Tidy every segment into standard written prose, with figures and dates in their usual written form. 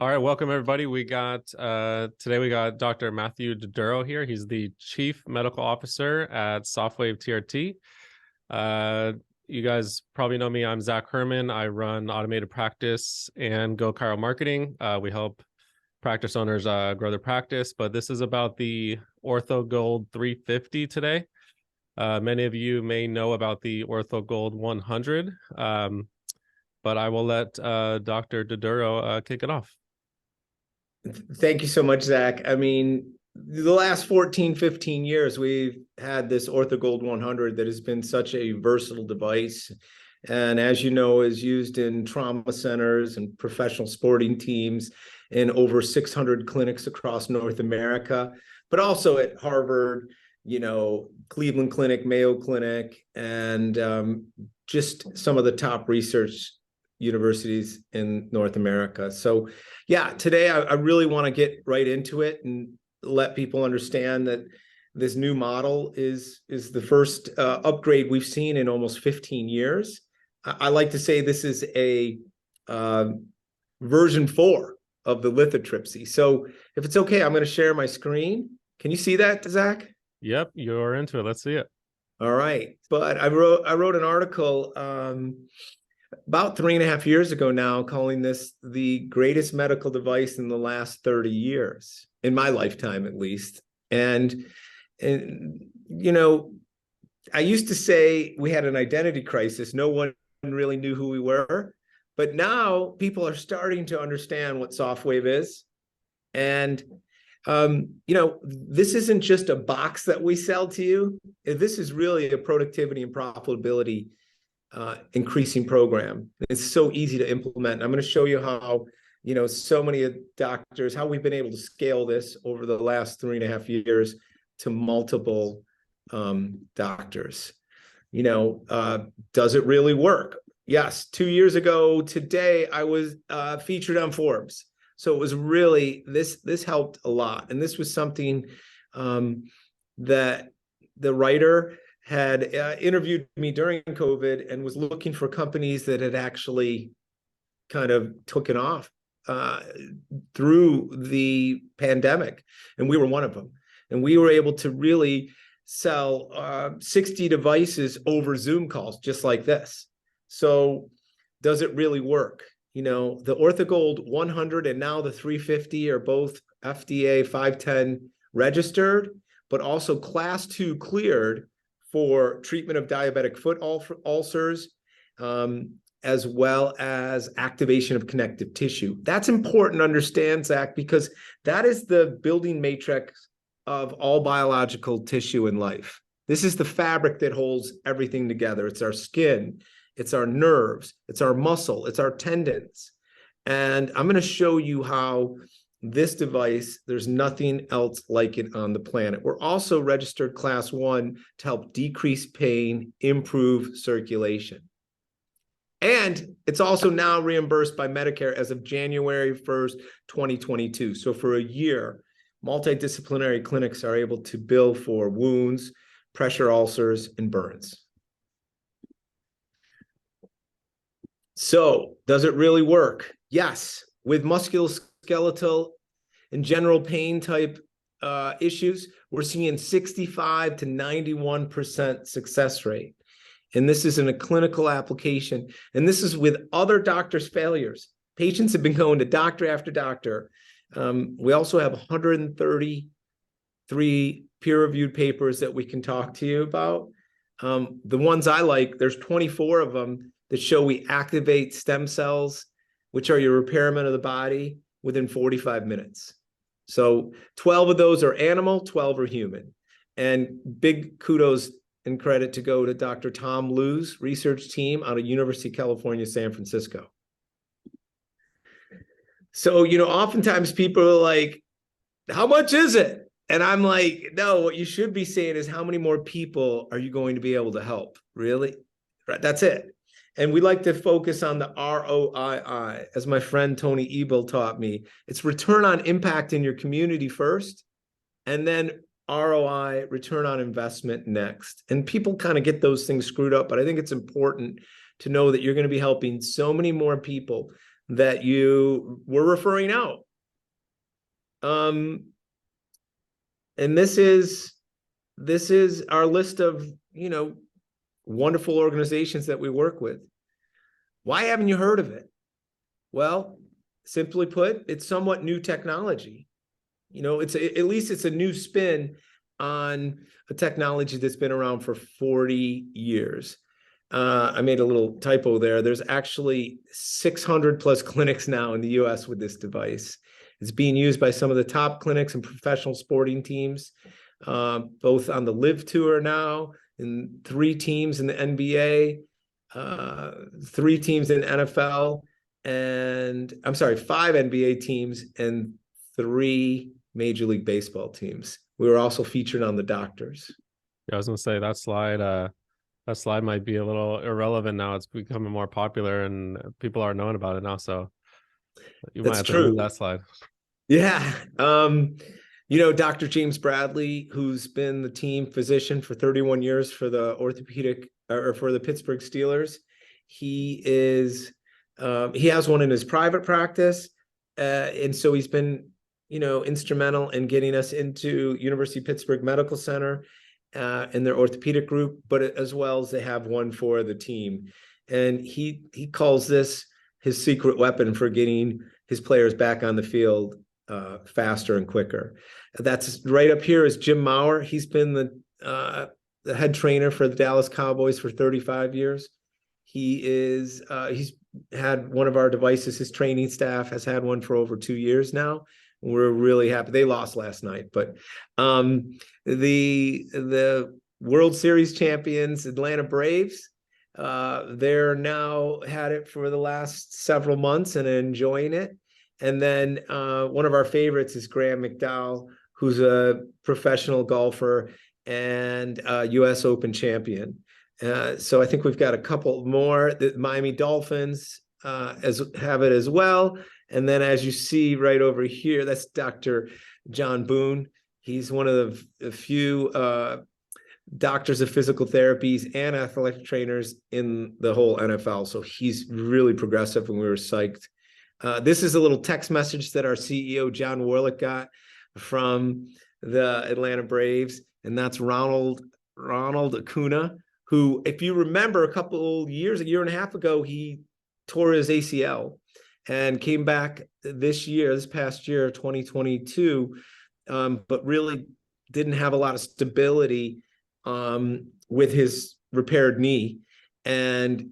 All right, welcome everybody. We got today we got Dr. Matthew DiDuro here. He's the Chief Medical Officer at Softwave TRT. Uh, you guys probably know me. I'm Zack Herman. I run automated practice and Go Chiro marketing. We help practice owners grow their practice, but this is about the Orthogold 350 today. Many of you may know about the Orthogold 100, but I will let Dr. DiDuro kick it off. Thank you so much, Zach. I mean, the last 14, 15 years, we've had this Orthogold 100 that has been such a versatile device. And as you know, is used in trauma centers and professional sporting teams in over 600 clinics across North America, but also at Harvard, Cleveland Clinic, Mayo Clinic, and just some of the top research universities in North America. So yeah, today I really want to get right into it and let people understand that this new model is the first upgrade we've seen in almost 15 years. I like to say this is a version 4 of the lithotripsy. So if it's okay, I'm going to share my screen. Can you see that, Zach? Yep, you're into it. Let's see it. All right. But I wrote an article about 3.5 years ago now, calling this the greatest medical device in the last 30 years, in my lifetime at least. And I used to say we had an identity crisis. No one really knew who we were. But now people are starting to understand what Softwave is. And, this isn't just a box that we sell to you. This is really a productivity and profitability increasing program. It's so easy to implement. I'm going to show you how, so many doctors, how we've been able to scale this over the last 3.5 years to multiple doctors. Does it really work? Yes. 2 years ago today, I was featured on Forbes. So it was really, this helped a lot. And this was something that the writer had interviewed me during COVID and was looking for companies that had actually kind of taken off through the pandemic. And we were one of them. And we were able to really sell 60 devices over Zoom calls, just like this. So does it really work? The Orthogold 100 and now the 350 are both FDA 510 registered, but also Class 2 cleared for treatment of diabetic foot ulcers, as well as activation of connective tissue. That's important to understand, Zach, because that is the building matrix of all biological tissue in life. This is the fabric that holds everything together. It's our skin, it's our nerves, it's our muscle, it's our tendons. And I'm going to show you how this device, there's nothing else like it on the planet. We're also registered Class 1 to help decrease pain, improve circulation. And it's also now reimbursed by Medicare as of January 1st, 2022. So for a year, multidisciplinary clinics are able to bill for wounds, pressure ulcers, and burns. So does it really work? Yes. With musculoskeletal and general pain type issues, we're seeing 65 to 91% success rate. And this is in a clinical application. And this is with other doctors' failures. Patients have been going to doctor after doctor. We also have 133 peer-reviewed papers that we can talk to you about. The ones I like, there's 24 of them that show we activate stem cells, which are your repairmen of the body, within 45 minutes. So 12 of those are animal, 12 are human. And big kudos and credit to go to Dr. Tom Liu's research team out of University of California, San Francisco. So, oftentimes people are like, how much is it? And I'm like, no, what you should be saying is how many more people are you going to be able to help? Really? Right, that's it. And we like to focus on the ROII, as my friend Tony Ebel taught me. It's return on impact in your community first, and then ROI, return on investment, next. And people kind of get those things screwed up, but I think it's important to know that you're going to be helping so many more people that you were referring out. And this is our list of, wonderful organizations that we work with. Why haven't you heard of it? Well, simply put, it's somewhat new technology. At least it's a new spin on a technology that's been around for 40 years. I made a little typo there. There's actually 600 plus clinics now in the US with this device. It's being used by some of the top clinics and professional sporting teams, both on the Live Tour now, and 3 teams in the NBA, 3 teams in NFL, and 5 NBA teams and 3 Major League Baseball teams. We were also featured on the Doctors. Yeah, I was gonna say that slide might be a little irrelevant now. It's becoming more popular and people are knowing about it now. So you might have to remove that slide. Yeah. Dr. James Bradley, who's been the team physician for 31 years for the for the Pittsburgh Steelers. He has one in his private practice. And so he's been, instrumental in getting us into University of Pittsburgh Medical Center in their orthopedic group, but as well as they have one for the team. And he calls this his secret weapon for getting his players back on the field faster and quicker. That's right up here is Jim Maurer. He's been the head trainer for the Dallas Cowboys for 35 years. He's had one of our devices. His training staff has had one for over 2 years now. We're really happy. They lost last night, but the World Series champions, Atlanta Braves, they're now had it for the last several months and enjoying it. And then one of our favorites is Graham McDowell, who's a professional golfer and U.S. Open champion. So I think we've got a couple more. The Miami Dolphins have it as well. And then as you see right over here, that's Dr. John Boone. He's one of the few doctors of physical therapies and athletic trainers in the whole NFL. So he's really progressive, and we were psyched. This is a little text message that our CEO, John Warlick, got from the Atlanta Braves, and that's Ronald Acuna, who, if you remember, a year and a half ago, he tore his ACL and came back this past year, 2022, but really didn't have a lot of stability with his repaired knee. And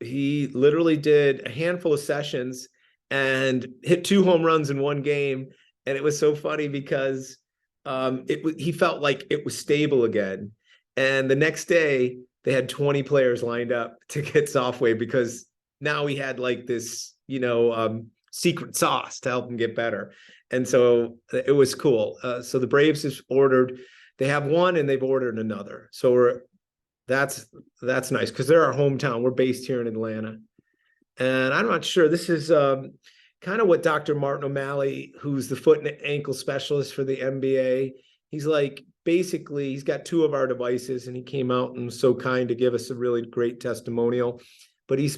he literally did a handful of sessions and hit 2 home runs in one game. And it was so funny because he felt like it was stable again. And the next day, they had 20 players lined up to get Softwave because now he had like this, secret sauce to help him get better. And so it was cool. So the Braves have ordered, they have one and they've ordered another. So that's nice because they're our hometown. We're based here in Atlanta. And I'm not sure, this is kind of what Dr. Martin O'Malley, who's the foot and ankle specialist for the NBA, he's like, basically, he's got 2 of our devices and he came out and was so kind to give us a really great testimonial. But he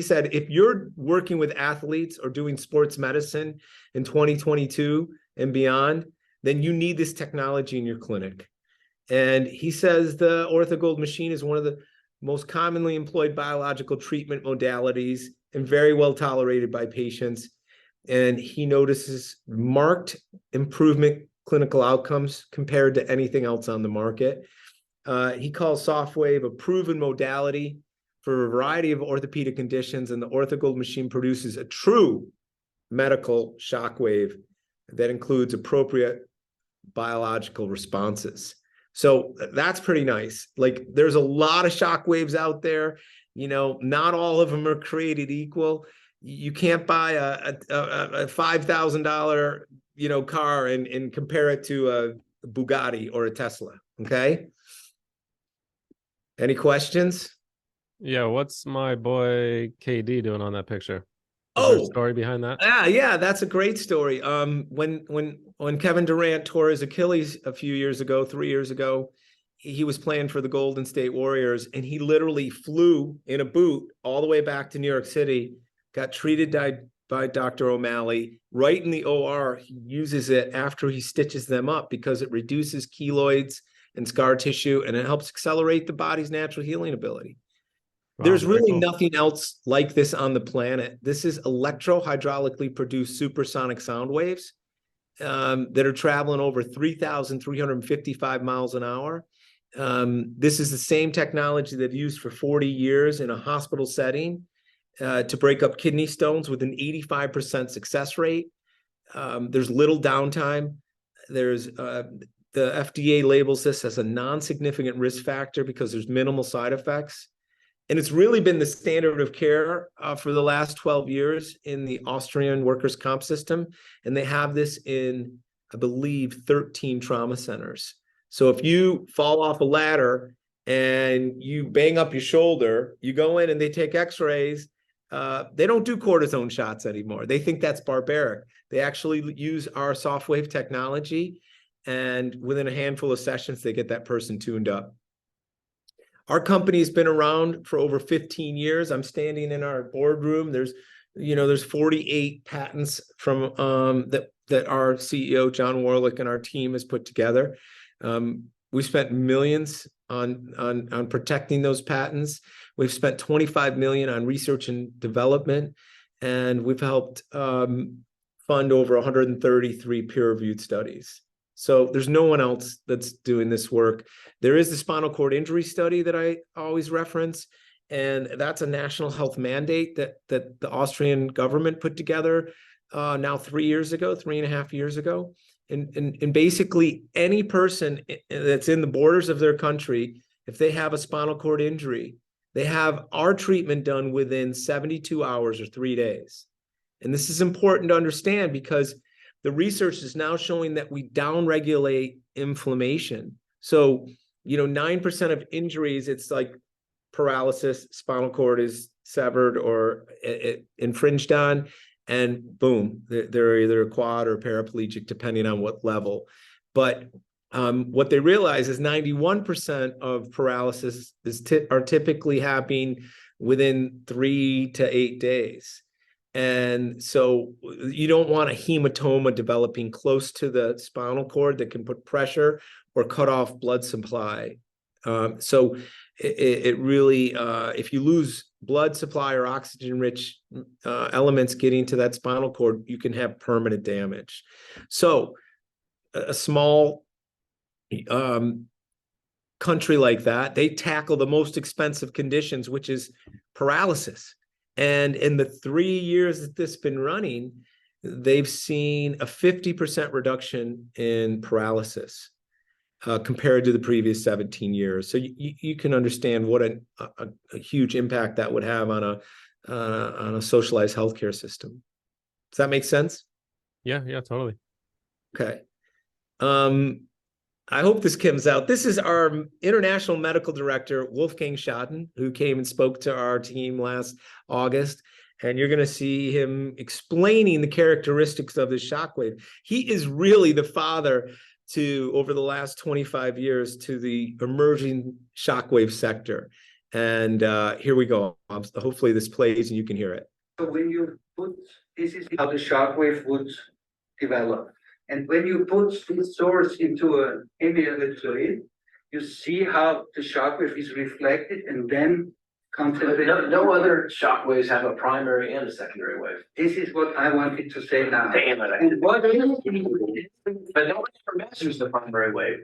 said, if you're working with athletes or doing sports medicine in 2022 and beyond, then you need this technology in your clinic. And he says the Orthogold machine is one of the most commonly employed biological treatment modalities and very well tolerated by patients. And he notices marked improvement clinical outcomes compared to anything else on the market. He calls Softwave a proven modality for a variety of orthopedic conditions, and the Orthogold machine produces a true medical shockwave that includes appropriate biological responses. So that's pretty nice. Like, there's a lot of shockwaves out there. Not all of them are created equal. You can't buy a $5,000 car and compare it to a Bugatti or a Tesla. Okay. Any questions? Yeah, what's my boy KD doing on that picture? Is there a story behind that? Yeah, that's a great story. When Kevin Durant tore his Achilles a few years ago, 3 years ago, he was playing for the Golden State Warriors, and he literally flew in a boot all the way back to New York City, got treated by Dr. O'Malley, right in the OR. He uses it after he stitches them up because it reduces keloids and scar tissue, and it helps accelerate the body's natural healing ability. Wow, There's very really cool. nothing else like this on the planet. This is electrohydraulically produced supersonic sound waves that are traveling over 3,355 miles an hour. This is the same technology they've used for 40 years in a hospital setting to break up kidney stones with an 85% success rate. There's little downtime. There's the FDA labels this as a non-significant risk factor because there's minimal side effects. And it's really been the standard of care for the last 12 years in the Austrian workers' comp system. And they have this in, I believe, 13 trauma centers. So if you fall off a ladder and you bang up your shoulder, you go in and they take x-rays. They don't do cortisone shots anymore. They think that's barbaric. They actually use our Softwave technology, and within a handful of sessions, they get that person tuned up. Our company's been around for over 15 years. I'm standing in our boardroom. There's 48 patents from that our CEO, John Warlick, and our team has put together. We spent millions on protecting those patents. We've spent 25 million on research and development, and we've helped fund over 133 peer-reviewed studies. So there's no one else that's doing this work. There is the spinal cord injury study that I always reference, and that's a national health mandate that the Austrian government put together now 3.5 years ago. And basically any person that's in the borders of their country, if they have a spinal cord injury, they have our treatment done within 72 hours or 3 days. And this is important to understand because the research is now showing that we downregulate inflammation. So, 9% of injuries, it's like paralysis, spinal cord is severed or infringed on, and boom, they're either quad or paraplegic, depending on what level. But what they realize is 91% of paralysis are typically happening within 3 to 8 days. And so you don't want a hematoma developing close to the spinal cord that can put pressure or cut off blood supply. So it really, if you lose blood supply or oxygen-rich elements getting to that spinal cord, you can have permanent damage. So a small country like that, they tackle the most expensive conditions, which is paralysis. And in the 3 years that this has been running, they've seen a 50% reduction in paralysis compared to the previous 17 years. So you can understand what a huge impact that would have on a socialized healthcare system. Does that make sense? Yeah, totally. Okay. I hope this comes out. This is our international medical director, Wolfgang Schaden, who came and spoke to our team last August. And you're going to see him explaining the characteristics of this shockwave. He is really the father to, over the last 25 years, to the emerging shockwave sector. And here we go. Hopefully this plays and you can hear it. So when you put, this is how the shockwave would develop. And when you put this source into an ambient fluid, you see how the shockwave is reflected and then comes. No other shockwaves have a primary and a secondary wave. This is what I wanted to say now. Damn it. And what But nobody ever measures the primary wave.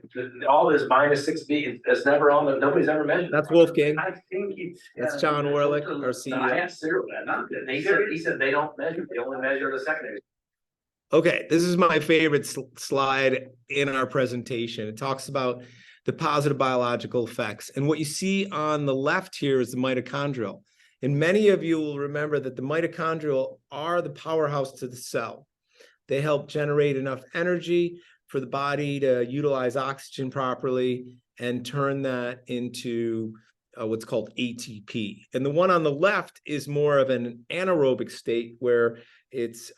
All this -6B, it's never on the, nobody's ever measured. That's Wolfgang. I think it's That's John Warlick, our CEO. I asked Cyril that. He said they don't measure, they only measure the secondary. Okay, this is my favorite slide in our presentation. It talks about the positive biological effects. And what you see on the left here is the mitochondrial. And many of you will remember that the mitochondrial are the powerhouse to the cell. They help generate enough energy for the body to utilize oxygen properly and turn that into what's called ATP. And the one on the left is more of an anaerobic state where it's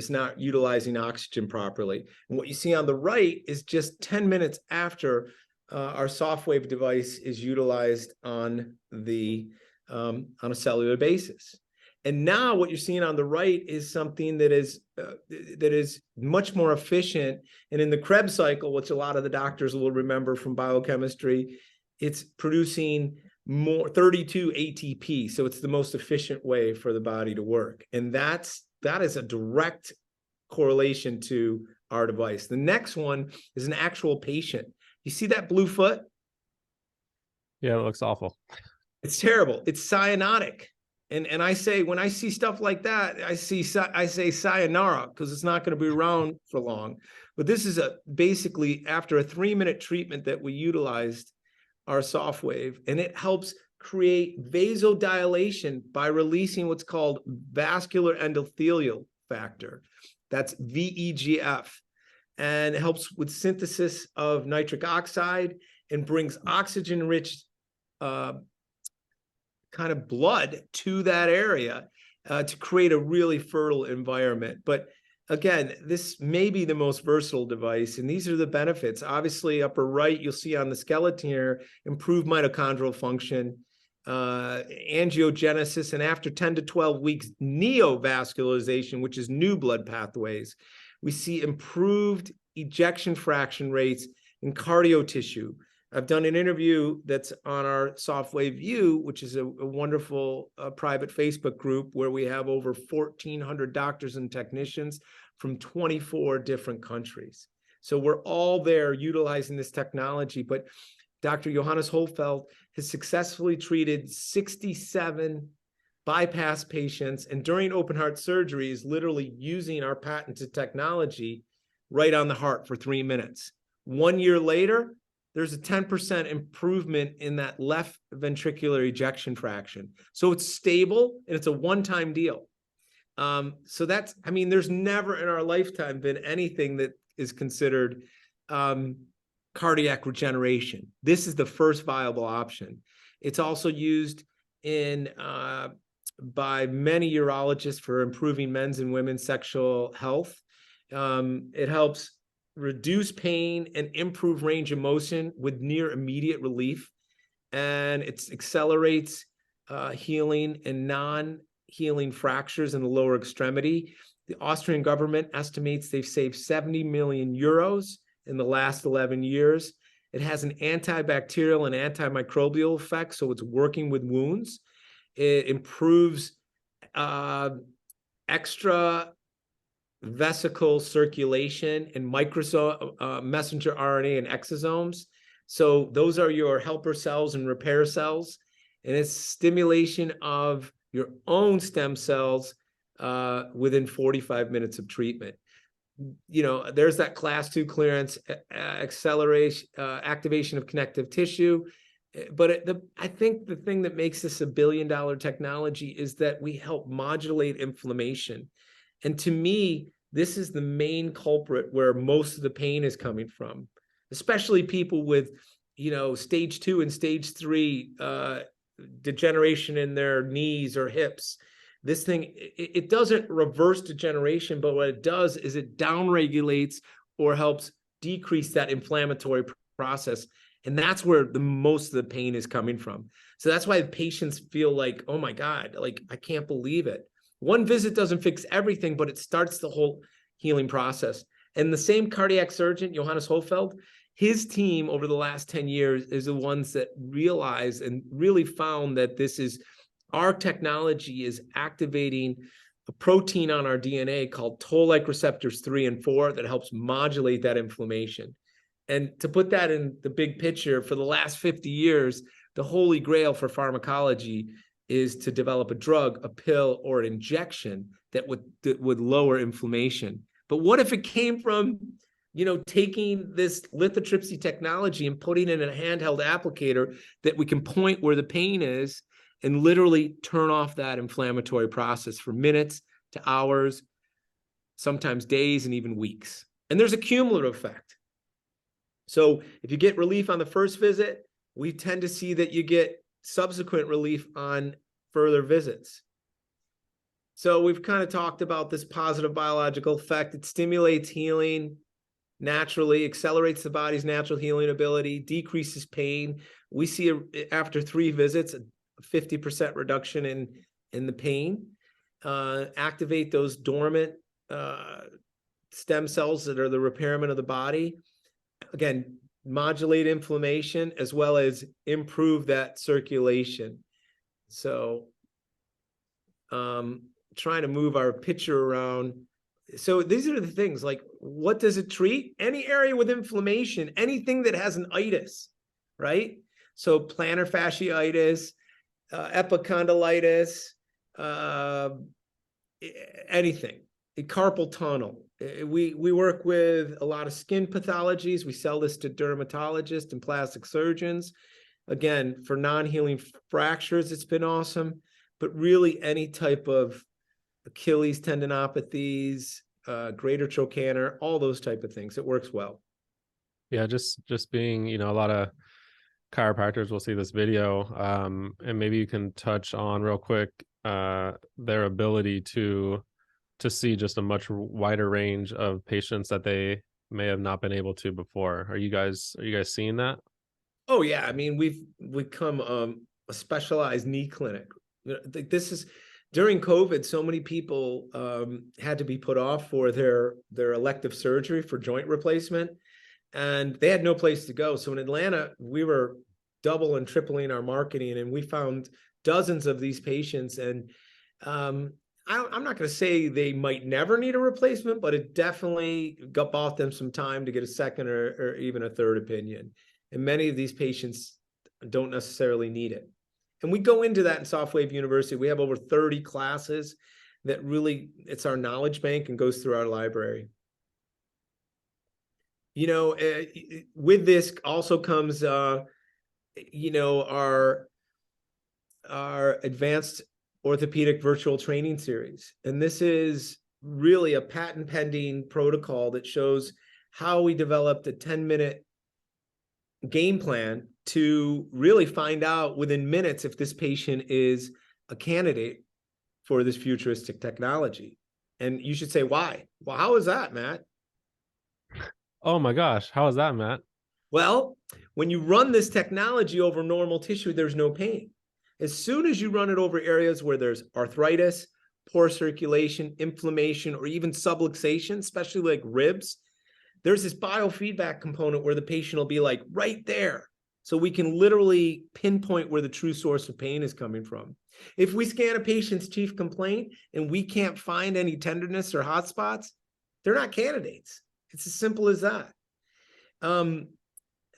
not utilizing oxygen properly. And what you see on the right is just 10 minutes after our Softwave device is utilized on a cellular basis. And now what you're seeing on the right is something that is much more efficient. And in the Krebs cycle, which a lot of the doctors will remember from biochemistry, it's producing more 32 ATP. So it's the most efficient way for the body to work. And that is a direct correlation to our device. The next one is an actual patient. You see that blue foot? Yeah, it looks awful. It's terrible. It's cyanotic. And I say, when I see stuff like that, I say sayonara, because it's not going to be around for long. But this is basically after a 3-minute treatment that we utilized our Softwave, and it helps create vasodilation by releasing what's called vascular endothelial factor. That's VEGF, and it helps with synthesis of nitric oxide and brings oxygen-rich kind of blood to that area to create a really fertile environment. But again, this may be the most versatile device, and these are the benefits. Obviously, upper right, you'll see on the skeleton here, improved mitochondrial function, angiogenesis, and after 10 to 12 weeks, neovascularization, which is new blood pathways. We see improved ejection fraction rates in cardio tissue. I've done an interview that's on our Softwave View, which is a wonderful private Facebook group where we have over 1,400 doctors and technicians from 24 different countries. So we're all there utilizing this technology. But Dr. Johannes Holfeld has successfully treated 67 bypass patients, and during open heart surgery is literally using our patented technology right on the heart for 3 minutes. 1 year later, there's a 10% improvement in that left ventricular ejection fraction. So it's stable and it's a one-time deal. So that's, I mean, there's never in our lifetime been anything that is considered cardiac regeneration. This is the first viable option. It's also used in by many urologists for improving men's and women's sexual health. It helps reduce pain and improve range of motion with near immediate relief. And it accelerates healing and non-healing fractures in the lower extremity. The Austrian government estimates they've saved 70 million euros in the last 11 years. It has an antibacterial and antimicrobial effect, so it's working with wounds. It improves extra vesicle circulation and messenger RNA and exosomes. So those are your helper cells and repair cells. And it's stimulation of your own stem cells within 45 minutes of treatment. You know, there's that class 2 clearance, acceleration, activation of connective tissue. But I think the thing that makes this $1 billion technology is that we help modulate inflammation. And to me, this is the main culprit where most of the pain is coming from, especially people with, you know, stage 2 and stage 3 degeneration in their knees or hips. This thing, it doesn't reverse degeneration, but what it does is it downregulates or helps decrease that inflammatory process. And that's where the most of the pain is coming from. So that's why patients feel like, oh my God, like, I can't believe it. One visit doesn't fix everything, but it starts the whole healing process. And the same cardiac surgeon, Johannes Holfeld, his team over the last 10 years is the ones that realized and really found that this is, our technology is activating a protein on our DNA called toll-like receptors 3 and 4 that helps modulate that inflammation. And to put that in the big picture, for the last 50 years, the holy grail for pharmacology is to develop a drug, a pill, or an injection that would lower inflammation. But what if it came from, you know, taking this lithotripsy technology and putting it in a handheld applicator that we can point where the pain is and literally turn off that inflammatory process for minutes to hours, sometimes days, and even weeks. And there's a cumulative effect. So if you get relief on the first visit, we tend to see that you get subsequent relief on further visits. So we've kind of talked about this positive biological effect. It stimulates healing naturally, accelerates the body's natural healing ability, decreases pain. We see after 3 visits, a 50% reduction in the pain. activate those dormant stem cells that are the repairmen of the body. Again, modulate inflammation as well as improve that circulation. So trying to move our picture around. So these are the things, like, what does it treat? Any area with inflammation, anything that has an itis, right? So plantar fasciitis, epicondylitis, anything, carpal tunnel. We work with a lot of skin pathologies. We sell this to dermatologists and plastic surgeons. Again, for non-healing fractures, it's been awesome. But really, any type of Achilles tendinopathies, greater trochanter, all those type of things, it works well. Yeah, just being, a lot of chiropractors will see this video, and maybe you can touch on real quick their ability to see just a much wider range of patients that they may have not been able to before. Are you guys seeing that? Oh yeah, I mean, we've become a specialized knee clinic. This is during COVID, so many people had to be put off for their elective surgery for joint replacement, and they had no place to go. So in Atlanta, we were double and tripling our marketing, and we found dozens of these patients. And I'm not going to say they might never need a replacement, but it definitely bought them some time to get a second or even a third opinion. And many of these patients don't necessarily need it. And we go into that in Softwave University. We have over 30 classes that really, it's our knowledge bank and goes through our library. With this also comes, our advanced orthopedic virtual training series. And this is really a patent pending protocol that shows how we developed a 10-minute game plan to really find out within minutes if this patient is a candidate for this futuristic technology. And you should say, why? Well, how is that, Matt? Oh my gosh, how is that, Matt? Well, when you run this technology over normal tissue, there's no pain. As soon as you run it over areas where there's arthritis, poor circulation, inflammation, or even subluxation, especially like ribs, there's this biofeedback component where the patient will be like right there. So we can literally pinpoint where the true source of pain is coming from. If we scan a patient's chief complaint and we can't find any tenderness or hot spots, they're not candidates. It's as simple as that.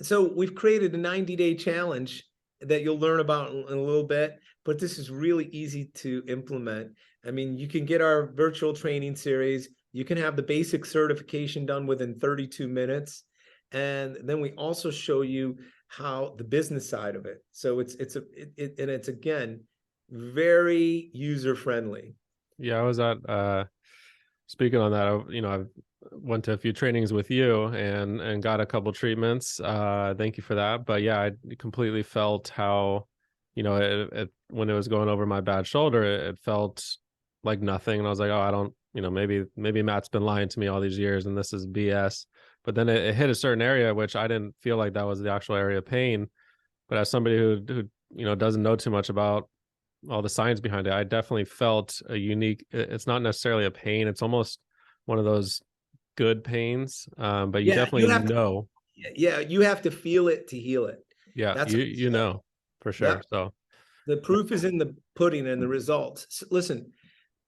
So we've created a 90-day challenge that you'll learn about in a little bit, but this is really easy to implement. I mean, you can get our virtual training series. You can have the basic certification done within 32 minutes. And then we also show you how the business side of it. So it's again, very user-friendly. Yeah, I was at, speaking on that, I went to a few trainings with you and got a couple treatments. Thank you for that. But yeah, I completely felt how, when it was going over my bad shoulder, it felt like nothing. And I was like, oh, I don't, maybe Matt's been lying to me all these years and this is BS. But then it hit a certain area, which I didn't feel like that was the actual area of pain. But as somebody who doesn't know too much about all the science behind it, I definitely felt a unique, it's not necessarily a pain. It's almost one of those good pains. But you definitely know. Yeah, you have to feel it to heal it. Yeah, that's you know, for sure. Yep. So the proof is in the pudding and the results. So listen,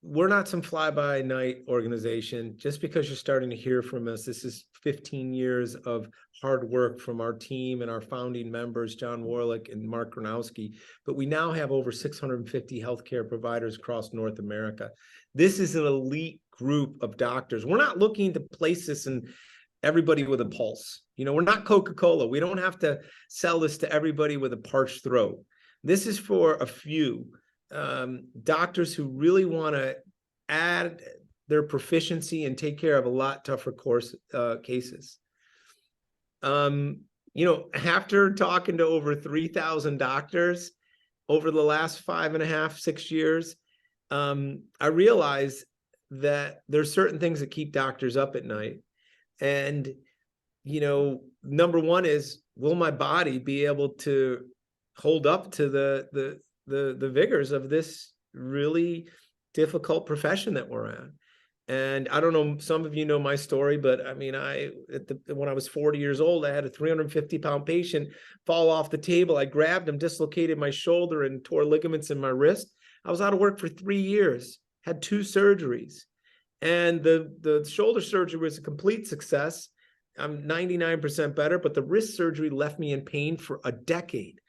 we're not some fly-by-night organization. Just because you're starting to hear from us, this is 15 years of hard work from our team and our founding members, John Warlick and Mark Gronowski. But we now have over 650 healthcare providers across North America. This is an elite group of doctors. We're not looking to place this in everybody with a pulse. We're not Coca-Cola. We don't have to sell this to everybody with a parched throat. This is for a few doctors who really want to add their proficiency and take care of a lot tougher cases. After talking to over 3,000 doctors over the last 5.5, 6 years, I realized that there's certain things that keep doctors up at night. And, number one is, will my body be able to hold up to the vigors of this really difficult profession that we're in. And I don't know, some of you know my story, but I mean, when I was 40 years old, I had a 350-pound patient fall off the table. I grabbed him, dislocated my shoulder, and tore ligaments in my wrist. I was out of work for 3 years, had 2 surgeries. And the shoulder surgery was a complete success. I'm 99% better, but the wrist surgery left me in pain for a decade.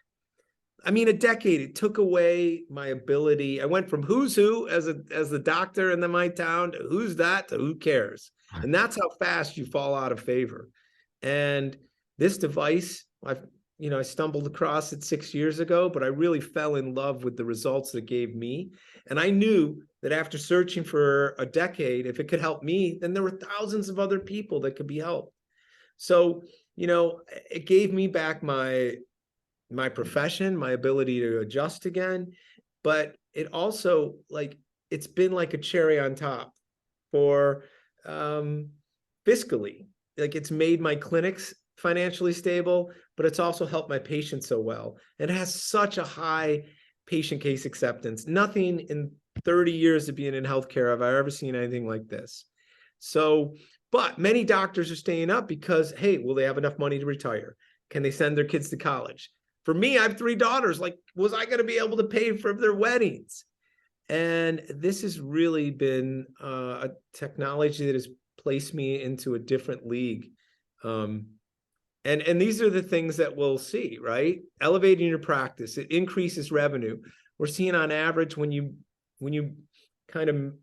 I mean, a decade. It took away my ability. I went from who's who as the doctor in my town to who's that to who cares. And that's how fast you fall out of favor. And this device, I stumbled across it 6 years ago, but I really fell in love with the results it gave me. And I knew that after searching for a decade, if it could help me, then there were thousands of other people that could be helped. So, it gave me back my profession, my ability to adjust again, but it also, it's been like a cherry on top for fiscally. It's made my clinics financially stable, but it's also helped my patients so well. It has such a high patient case acceptance. Nothing in 30 years of being in healthcare have I ever seen anything like this. So, but many doctors are staying up because, hey, will they have enough money to retire? Can they send their kids to college? For me, I have 3 daughters. Was I going to be able to pay for their weddings? And this has really been a technology that has placed me into a different league. And these are the things that we'll see, right? Elevating your practice, it increases revenue. We're seeing on average when you kind of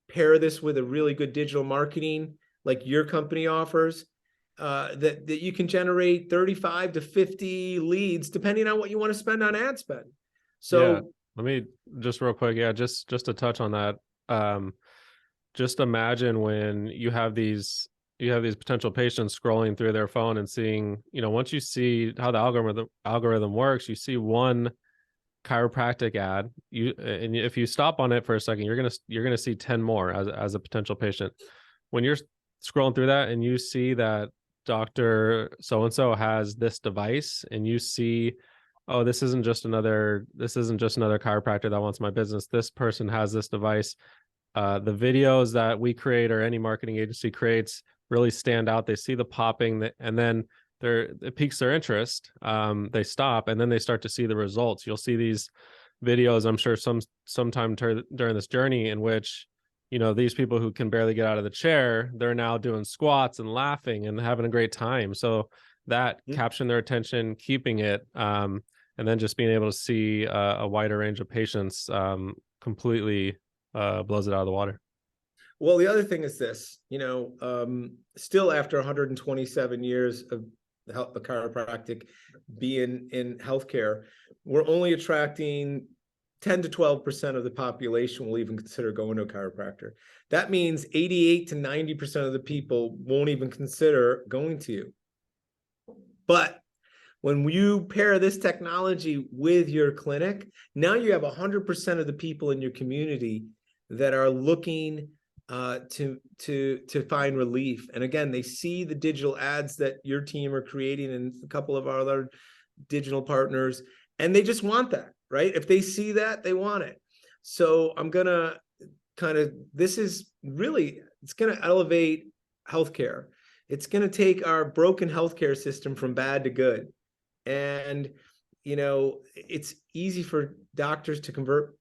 pair this with a really good digital marketing like your company offers, that you can generate 35 to 50 leads depending on what you want to spend on ad spend. So yeah, let me just real quick. Yeah, just to touch on that. Just imagine when you have these potential patients scrolling through their phone and seeing, once you see how the algorithm works, you see one chiropractic ad, and if you stop on it for a second, you're gonna see 10 more as a potential patient. When you're scrolling through that and you see that Dr. So-and-so has this device, and you see, oh, this isn't just another chiropractor that wants my business. This person has this device. The videos that we create or any marketing agency creates really stand out. They see the popping, and then it piques their interest. They stop, and then they start to see the results. You'll see these videos, I'm sure, sometime during this journey, in which these people who can barely get out of the chair, they're now doing squats and laughing and having a great time. So that capturing their attention, keeping it, and then just being able to see a wider range of patients completely blows it out of the water. Well, the other thing is this, still after 127 years of the chiropractic being in healthcare, we're only attracting 10 to 12% of the population will even consider going to a chiropractor. That means 88 to 90% of the people won't even consider going to you. But when you pair this technology with your clinic, now you have 100% of the people in your community that are looking to find relief. And again, they see the digital ads that your team are creating and a couple of our other digital partners, and they just want that, right? If they see that, they want it. So I'm gonna this is really, it's gonna elevate healthcare. It's gonna take our broken healthcare system from bad to good. And it's easy for doctors to convert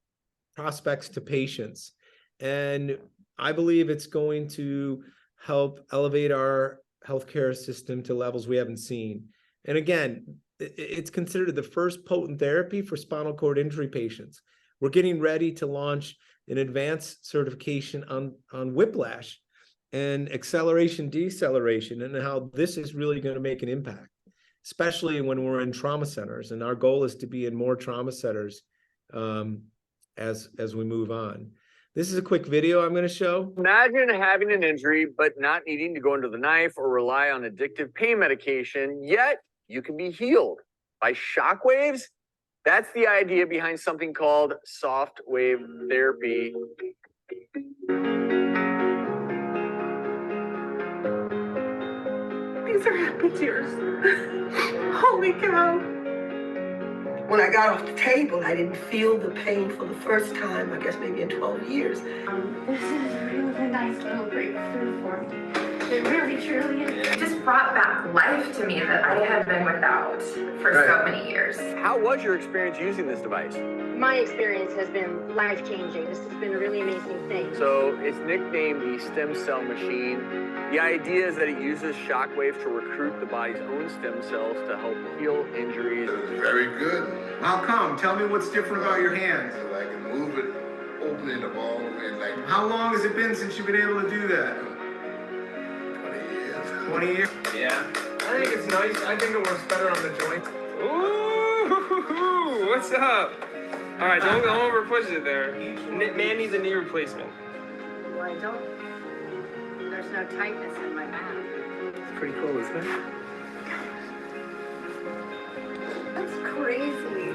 prospects to patients. And I believe it's going to help elevate our healthcare system to levels we haven't seen. And again, it's considered the first potent therapy for spinal cord injury patients. We're getting ready to launch an advanced certification on whiplash and acceleration, deceleration, and how this is really going to make an impact, especially when we're in trauma centers. And our goal is to be in more trauma centers as we move on. This is a quick video I'm going to show. Imagine having an injury, but not needing to go into the knife or rely on addictive pain medication, yet you can be healed by shockwaves. That's the idea behind something called Softwave therapy. These are happy tears. Holy cow. When I got off the table, I didn't feel the pain for the first time, I guess maybe in 12 years. This is really a nice little breakthrough for me. It really, truly is. It just brought back life to me that I had been without for so many years. How was your experience using this device? My experience has been life-changing. This has been a really amazing thing. So it's nicknamed the stem cell machine. The idea is that it uses shockwave to recruit the body's own stem cells to help heal injuries. Very good. How come? Tell me what's different about your hands. I can move it, opening the ball, and like. How long has it been since you've been able to do that? 20 years. 20 years? Yeah. I think it's nice. I think it works better on the joint. Ooh, what's up? All right, don't over push it there. Man needs a knee replacement. Well, I don't. There's no tightness in my back. It's pretty cool, isn't it? That's crazy.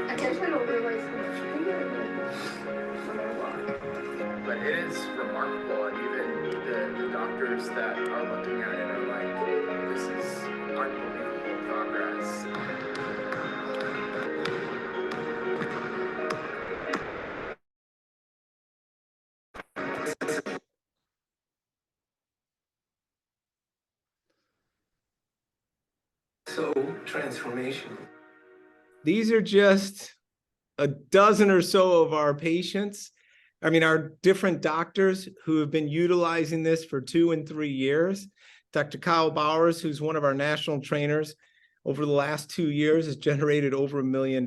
I guess I don't realize how much bigger it is when I walk. But it is remarkable, and even the doctors that are looking at it are like, this is unbelievable progress. So transformational. These are just a dozen or so of our patients. I mean, our different doctors who have been utilizing this for 2 and 3 years. Dr. Kyle Bowers, who's one of our national trainers, over the last 2 years has generated over $1 million.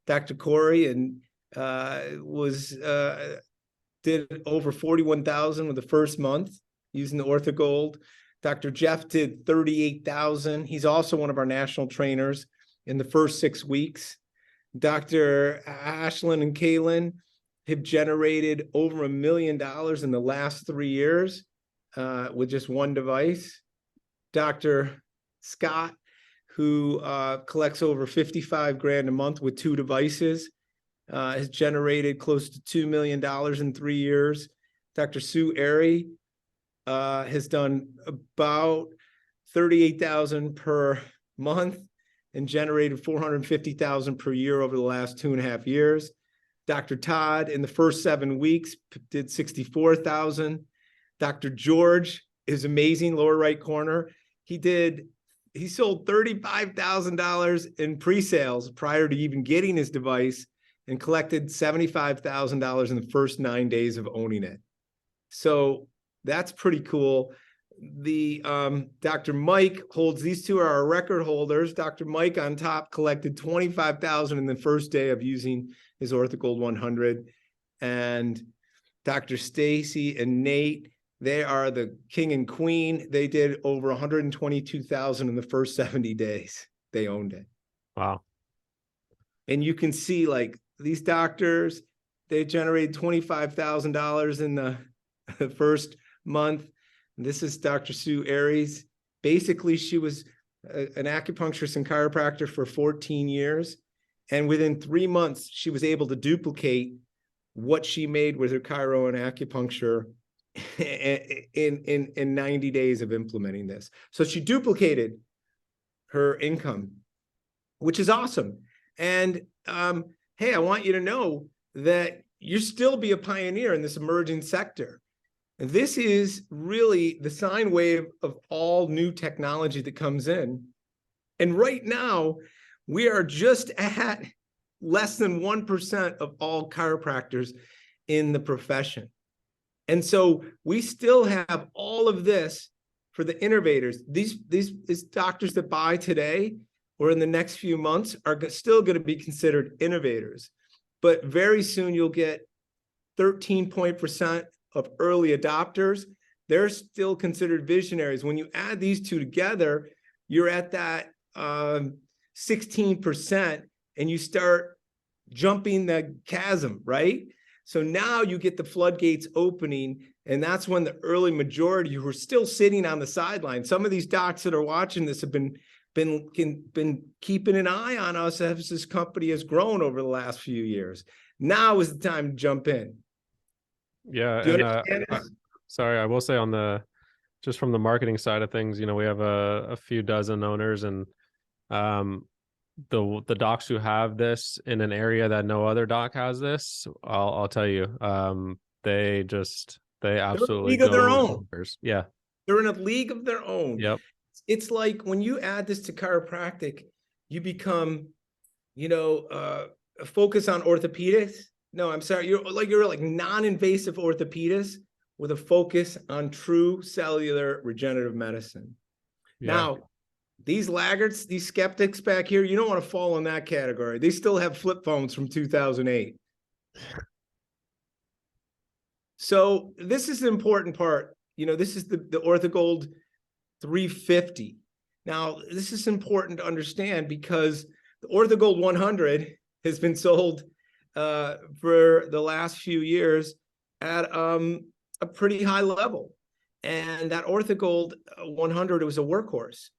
Dr. Corey did over 41,000 with the first month using the Orthogold. Dr. Jeff did 38,000. He's also one of our national trainers in the first 6 weeks. Dr. Ashlyn and Kaylin have generated over $1 million in the last 3 years with just one device. Dr. Scott, who collects over 55 grand a month with 2 devices, has generated close to $2 million in 3 years. Dr. Sue Airy has done about 38,000 per month and generated 450,000 per year over the last 2.5 years. Dr. Todd in the first 7 weeks did 64,000. Dr. George is amazing, lower right corner. He sold $35,000 in pre-sales prior to even getting his device and collected $75,000 in the first 9 days of owning it. So that's pretty cool. The Dr. Mike holds, these two are our record holders. Dr. Mike on top collected 25,000 in the first day of using his Orthogold 100. And Dr. Stacy and Nate, they are the king and queen. They did over 122,000 in the first 70 days. They owned it. Wow. And you can see like these doctors, they generated $25,000 in the first month. This is Dr. Sue Aries. Basically, she was an acupuncturist and chiropractor for 14 years. And within 3 months, she was able to duplicate what she made with her chiro and acupuncture in 90 days of implementing this. So she duplicated her income, which is awesome. And hey, I want you to know that you still be a pioneer in this emerging sector. This is really the sine wave of all new technology that comes in. And right now, we are just at less than 1% of all chiropractors in the profession. And so we still have all of this for the innovators. These doctors that buy today or in the next few months are still going to be considered innovators. But very soon you'll get 13% of early adopters. They're still considered visionaries. When you add these two together, you're at that 16%, and you start jumping the chasm, right? So now you get the floodgates opening, and that's when the early majority who are still sitting on the sideline. Some of these docs that are watching this have been keeping an eye on us as this company has grown over the last few years. Now is the time to jump in. Yeah, and sorry, I will say just from the marketing side of things, we have a few dozen owners, and the docs who have this in an area that no other doc has this, I'll tell you, they absolutely league of their go own. bonkers. Yeah. They're in a league of their own. Yep. It's like when you add this to chiropractic, you become, focus on orthopedics. No, I'm sorry. You're like non-invasive orthopedists with a focus on true cellular regenerative medicine. Yeah. Now, these laggards, these skeptics back here, you don't want to fall in that category. They still have flip phones from 2008. So this is the important part. This is the Orthogold 350. Now, this is important to understand because the Orthogold 100 has been sold for the last few years at a pretty high level. And that Orthogold 100, it was a workhorse.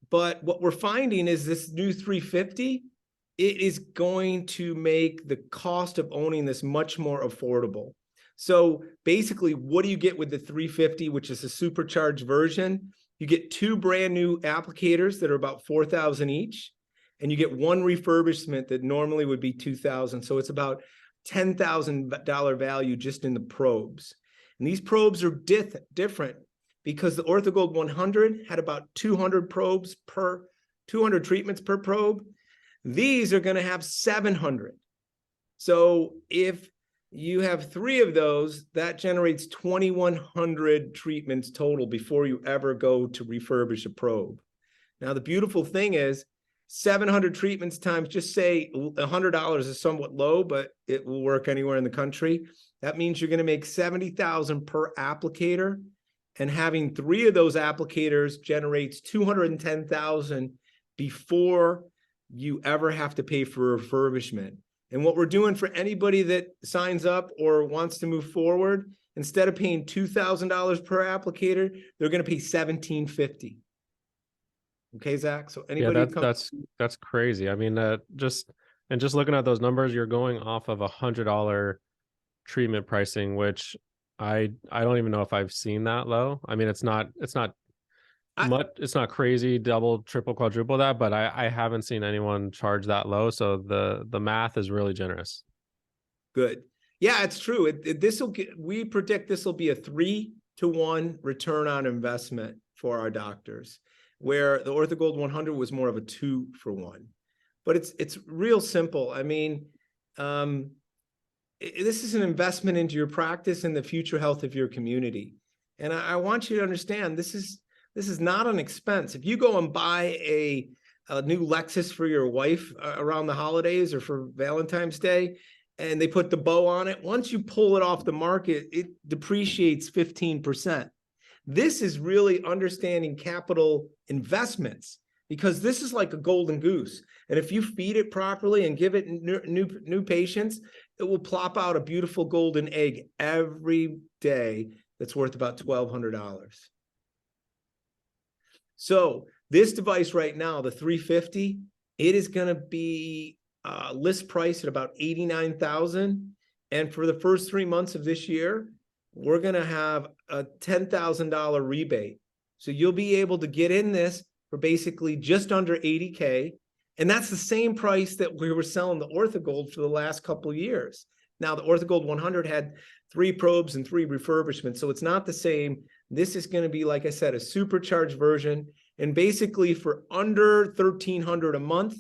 But what we're finding is this new 350, it is going to make the cost of owning this much more affordable. So basically, what do you get with the 350, which is a supercharged version? You get 2 brand new applicators that are about $4,000 each, and you get 1 refurbishment that normally would be $2,000. So it's about $10,000 value just in the probes. And these probes are different because the Orthogold 100 had about 200 treatments per probe. These are going to have 700. So if you have 3 of those, that generates 2,100 treatments total before you ever go to refurbish a probe. Now, the beautiful thing is 700 treatments times, just say $100 is somewhat low, but it will work anywhere in the country. That means you're going to make $70,000 per applicator, and having 3 of those applicators generates $210,000 before you ever have to pay for refurbishment. And what we're doing for anybody that signs up or wants to move forward, instead of paying $2,000 per applicator, they're going to pay $1,750. Okay, Zach. So anybody, that's crazy. I mean, just looking at those numbers, you're going off of $100 treatment pricing, which I don't even know if I've seen that low. I mean, it's not crazy, double, triple, quadruple that, but I haven't seen anyone charge that low. So the math is really generous. Good. Yeah, it's true. We predict this will be a 3-to-1 return on investment for our doctors, where the Orthogold 100 was more of a 2-for-1. But it's real simple. I mean, this is an investment into your practice and the future health of your community. And I want you to understand, this is not an expense. If you go and buy a new Lexus for your wife around the holidays or for Valentine's Day, and they put the bow on it, once you pull it off the market, it depreciates 15%. This is really understanding capital investments, because this is like a golden goose. And if you feed it properly and give it new patients, it will plop out a beautiful golden egg every day that's worth about $1,200. So this device right now, the 350, it is going to be list price at about $89,000. And for the first 3 months of this year, we're going to have a $10,000 rebate. So you'll be able to get in this for basically just under $80K. And that's the same price that we were selling the Orthogold for the last couple of years. Now, the Orthogold 100 had 3 probes and 3 refurbishments, so it's not the same. This is going to be, like I said, a supercharged version. And basically for under $1,300 a month,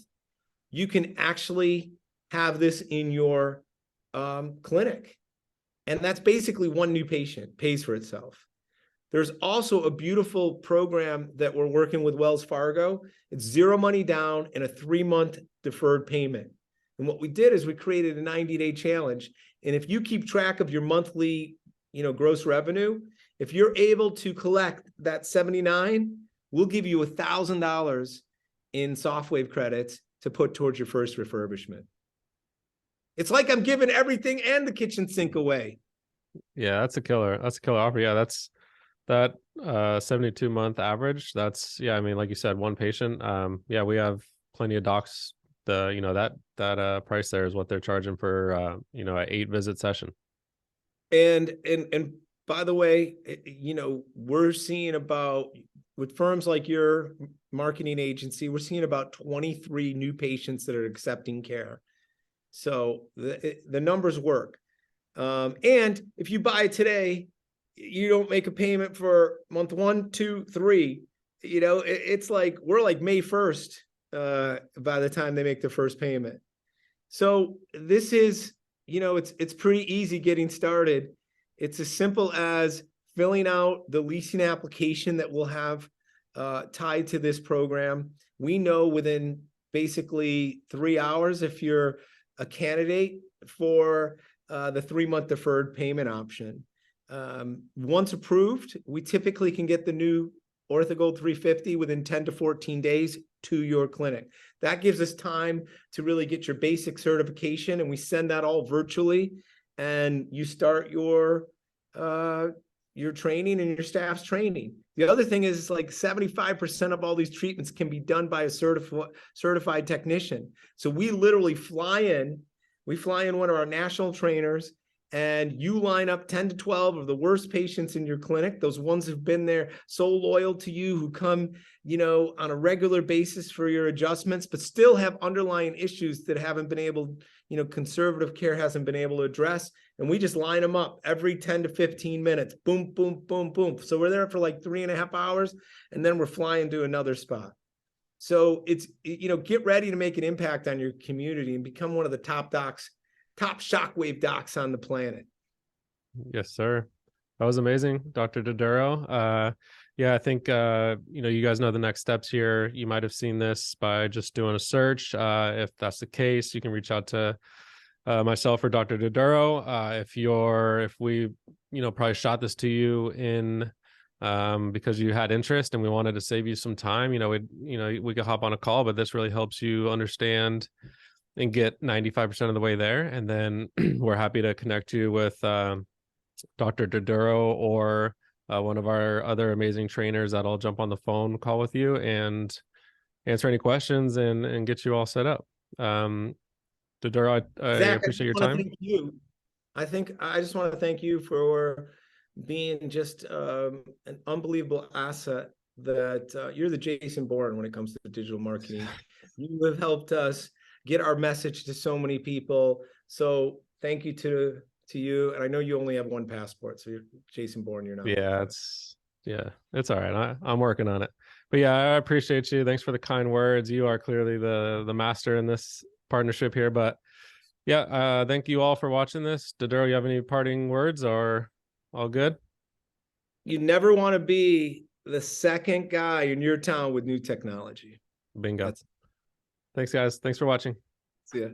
you can actually have this in your clinic. And that's basically 1 new patient, pays for itself. There's also a beautiful program that we're working with Wells Fargo. It's 0 money down and a 3-month deferred payment. And what we did is we created a 90-day challenge. And if you keep track of your monthly, gross revenue, if you're able to collect that 79, we'll give you $1,000 in Softwave credits to put towards your first refurbishment. It's like I'm giving everything and the kitchen sink away. Yeah, that's a killer. That's a killer offer. Yeah, that's that 72-month average. That's, I mean, like you said, 1 patient. Yeah, we have plenty of docs. That price there is what they're charging for an 8-visit session. And by the way, we're seeing about with firms like your marketing agency, we're seeing about 23 new patients that are accepting care. So the numbers work. And if you buy it today, you don't make a payment for month 1, 2, 3. You know, it's like we're like May 1st by the time they make their first payment. So this is, you know, it's pretty easy getting started. It's as simple as filling out the leasing application that we'll have tied to this program. We know within basically 3 hours if you're a candidate for the 3-month deferred payment option. Once approved, we typically can get the new Orthogold 350 within 10 to 14 days to your clinic. That gives us time to really get your basic certification, and we send that all virtually, and you start your training and your staff's training. The other thing is like 75% of all these treatments can be done by a certified technician. So we literally fly in one of our national trainers, and you line up 10 to 12 of the worst patients in your clinic, those ones who've been there so loyal to you, who come, you know, on a regular basis for your adjustments, but still have underlying issues that haven't been able, you know, conservative care hasn't been able to address. And we just line them up every 10 to 15 minutes. Boom, boom, boom, boom. So we're there for like 3.5 hours, and then we're flying to another spot. So it's, you know, get ready to make an impact on your community and become one of the top docs, top shockwave docs on the planet. Yes, sir. That was amazing, Dr. DiDuro. Yeah, I think, you know, you guys know the next steps here. You might have seen this by just doing a search. If that's the case, you can reach out to myself or Dr. DiDuro. If we, you know, probably shot this to you in because you had interest and we wanted to save you some time, you know, we could hop on a call, but this really helps you understand and get 95% of the way there. And then we're happy to connect you with Dr. DiDuro or one of our other amazing trainers that'll jump on the phone call with you and answer any questions and get you all set up. DiDuro, I Zack, appreciate your time. Thank you. I just want to thank you for being just an unbelievable asset. That you're the Jason Bourne when it comes to digital marketing. You have helped us get our message to so many people. So thank you to you. And I know you only have one passport, so you're Jason Bourne. You're not. Yeah, it's all right. I'm working on it. But yeah, I appreciate you. Thanks for the kind words. You are clearly the master in this partnership here. But yeah, thank you all for watching this. DiDuro, you have any parting words or all good? You never want to be the second guy in your town with new technology. Bingo. Thanks, guys. Thanks for watching. See ya.